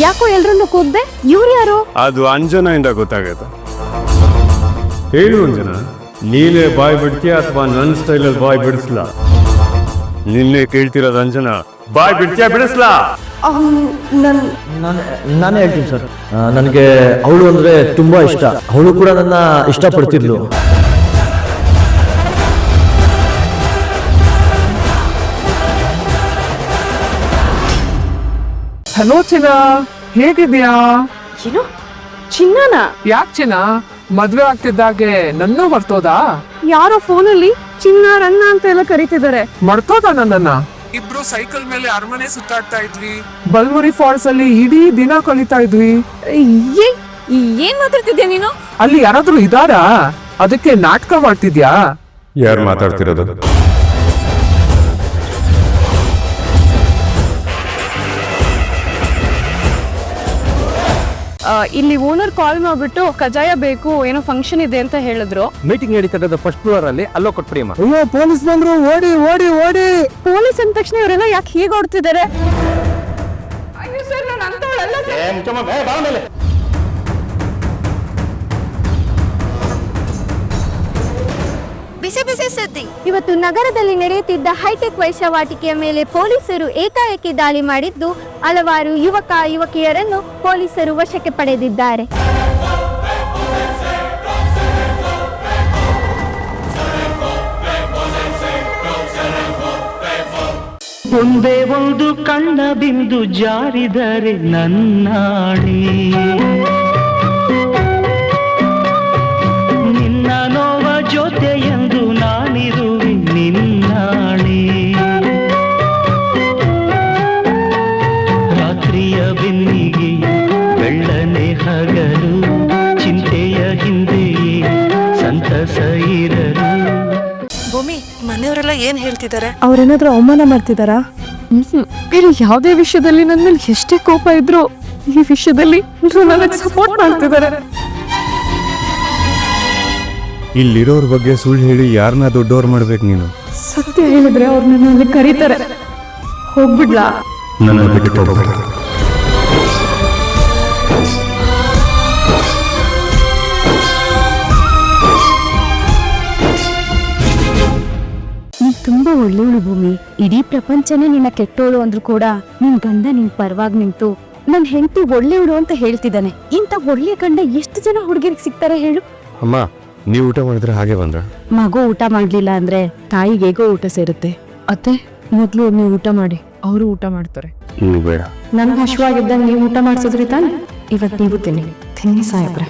ಯಾಕೋ ಎಲ್ರನ್ನು ಕೂಗ್ದೆ? ಇವ್ರು ಯಾರು? ಅದು ಅಂಜನಾ ಇಂದ ಗೊತ್ತಾಗೈತೆ. ಹೇಳು ಅಂಜನಾ, ನೀನೇ ಬಾಯ್ ಬಿಡ್ತೀಯ ಅಥವಾ ನನ್ನ ಸ್ಟೈಲಲ್ಲಿ ಬಾಯ್ ಬಿಡಿಸ್ಲಾ? ನಿನ್ನೆ ಕೇಳ್ತಿರೋದು ಅಂಜನಾ, ಬಾಯ್ ಬಿಡ್ತೀಯಾ ಬಿಡಿಸ್ಲಾ? ನಾನೇ ಹೇಳ್ತೀನಿ ಸರ್. ನನಗೆ ಅವಳು ಅಂದರೆ ತುಂಬ ಇಷ್ಟ. ಅವಳು ಕೂಡ ನನ್ನ ಇಷ್ಟಪಡ್ತಿದ್ಲು. ಹಲೋ ಚಿನ್ನ, ಹೇಗಿದ್ಯಾ? ಏನು ಚಿನ್ನನಾ? ಯಾಕೆ ಚಿನ್ನ, ಮದ್ವೆ ಆಗ್ತಿದ್ದಾಗೆ ನನ್ನೂ ಮರ್ತೋದಾ? ಯಾರೋ ಫೋನಲ್ಲಿ ಚಿನ್ನ ರನ್ನ ಅಂತ ಎಲ್ಲ ಕರೀತಿದ್ದಾರೆ. ಮರ್ತೋದ ನನ್ನನ್ನ? ಇಬ್ರು ಸೈಕಲ್ ಮೇಲೆ ಅರಮನೆ ಸುತ್ತಾಡ್ತಾ ಇದ್ವಿ, ಬಲ್ಮುರಿ ಫಾಲ್ಸ್ ಅಲ್ಲಿ ಇಡೀ ದಿನ ಕಳೀತಾ ಇದ್ವಿ. ಏನ್ ಮಾತಾಡ್ತಿದ್ಯಾ ನೀನು? ಅಲ್ಲಿ ಯಾರಾದ್ರೂ ಇದಾರಾ? ಅದಕ್ಕೆ ನಾಟಕ ಮಾಡ್ತಿದ್ಯಾ? ಯಾರು ಮಾತಾಡ್ತಿರೋದು? ಇಲ್ಲಿ ಓನರ್ ಕಾಲ್ ಮಾಡ್ಬಿಟ್ಟು ಕಜಾಯ ಬೇಕು, ಏನೋ ಫಂಕ್ಷನ್ ಇದೆ ಅಂತ ಹೇಳಿದ್ರು. ಮೀಟಿಂಗ್ ನಡೀತಾ ಫಸ್ಟ್ ಫ್ಲೋರ್ ಅಲ್ಲಿ, ಅಲ್ಲೋ ಕೊಟ್ಬಿಡಿ ಅಮ್ಮ. ಅಯ್ಯೋ, ಪೊಲೀಸ್ ಬಂದ್ರು, ಓಡಿ ಓಡಿ ಓಡಿ. ಪೊಲೀಸ್ ಅಂದ ತಕ್ಷಣ ಇವರೆಲ್ಲ ಯಾಕೆ ಹೀಗೆ ಓಡ್ತಿದ್ದಾರೆ? ಅಯ್ಯೋ ಸರ್, ನಾನು ಅಂತವಳಲ್ಲ ಸರ್. ಬಿಸಿ ಬಿಸಿ ಸುದ್ದಿ. ಇವತ್ತು ನಗರದಲ್ಲಿ ನಡೆಯುತ್ತಿದ್ದ ಹೈಟೆಕ್ ವೇಶ್ಯಾವಾಟಿಕೆಯ ಮೇಲೆ ಪೊಲೀಸರು ಏಕಾಏಕಿ ದಾಳಿ ಮಾಡಿದ್ದು ಹಲವಾರು ಯುವಕ ಯುವಕಿಯರನ್ನು ಪೊಲೀಸರು ವಶಕ್ಕೆ ಪಡೆದಿದ್ದಾರೆ. ಒಂದೇ ಒಂದು ಕಣ್ಣ ಬಿಂದು ಜಾರಿದರೆ ನನ್ನಾಣಿ, ನಿನ್ನ ನೋವ ಜೊತೆ ಎಂದು ನಾನಿರುವೆ ನಿನ್ನಾಣಿ. ರಾತ್ರಿಯ ಬೆನ್ನಿಗೆ ಬೆಳ್ಳನೆ ಹಗಲು, ಚಿಂತೆಯ ಹಿಂದೆಯೇ ಸಂತಸ ಇರಲು. ಭೂಮಿ, ಮನೆಯವರೆಲ್ಲ ಏನ್ ಹೇಳ್ತಿದ್ದಾರೆ? ಅವ್ರೇನಾದ್ರೂ ಅವಮಾನ ಮಾಡ್ತಿದಾರಾ? ಬೇರೆ ಯಾವುದೇ ವಿಷಯದಲ್ಲಿ ನನ್ನ ಮೇಲೆ ಎಷ್ಟೇ ಕೋಪ ಇದ್ರು ಈ ವಿಷಯದಲ್ಲಿ ನನಗೆ ಸಪೋರ್ಟ್ ಮಾಡ್ತಿದ್ದಾರೆ. ಇಲ್ಲಿರೋರ್ ಬಗ್ಗೆ ಸುಳ್ಳು ಹೇಳಿ ಯಾರನ್ನ ದೊಡ್ಡವ್ರು ಮಾಡ್ಬೇಕು ನೀನು? ಸತ್ಯ ಹೇಳಿದ್ರೆ ಅವ್ರು ನನ್ನಲ್ಲಿ ಕರೀತಾರೆ. ಹೋಗ್ಬಿಡ್ಲಾ? ನನ್ನ ಬಿಟ್ಟು ಹೋಗ್ಬೇಡ. ನೀನ್ ತುಂಬಾ ಒಳ್ಳೆಯವಳು ಭೂಮಿ. ಇಡೀ ಪ್ರಪಂಚನೇ ನಿನ್ನ ಕೆಟ್ಟೋಳು ಅಂದ್ರೂ ಕೂಡ ನಿನ್ ಗಂಡ ನಿನ್ ಪರವಾಗಿ ನಿಂತು ನನ್ ಹೆಂಡತಿ ಒಳ್ಳೆಯವಳು ಅಂತ ಹೇಳ್ತಿದ್ದಾನೆ. ಇಂಥ ಒಳ್ಳೆ ಗಂಡ ಎಷ್ಟು ಜನ ಹುಡುಗಿರಿಗೆ ಸಿಗ್ತಾರೆ ಹೇಳು? ಅಮ್ಮ, ನೀವು ಊಟ ಮಾಡಿದ್ರೆ ಹಾಗೆ ಬಂದ್ರ? ಮಗು ಊಟ ಮಾಡ್ಲಿಲ್ಲ ಅಂದ್ರೆ ತಾಯಿಗೆ ಹೇಗೋ ಊಟ ಸೇರುತ್ತೆ. ಅತ್ತೆ, ಮೊದ್ಲು ನೀವು ಊಟ ಮಾಡಿ, ಅವರು ಊಟ ಮಾಡ್ತಾರೆ. ನೀವು ಬೇಡ. ನನ್ಗೆ ಹಶ್ವಾಗಿದ್ದಾಗ ನೀವು ಊಟ ಮಾಡ್ಸಿದ್ರಿ ತಾನೆ, ಇವತ್ತು ನೀವು ತಿನ್ನಿ ಸಾಹೇಬ್ರೆ.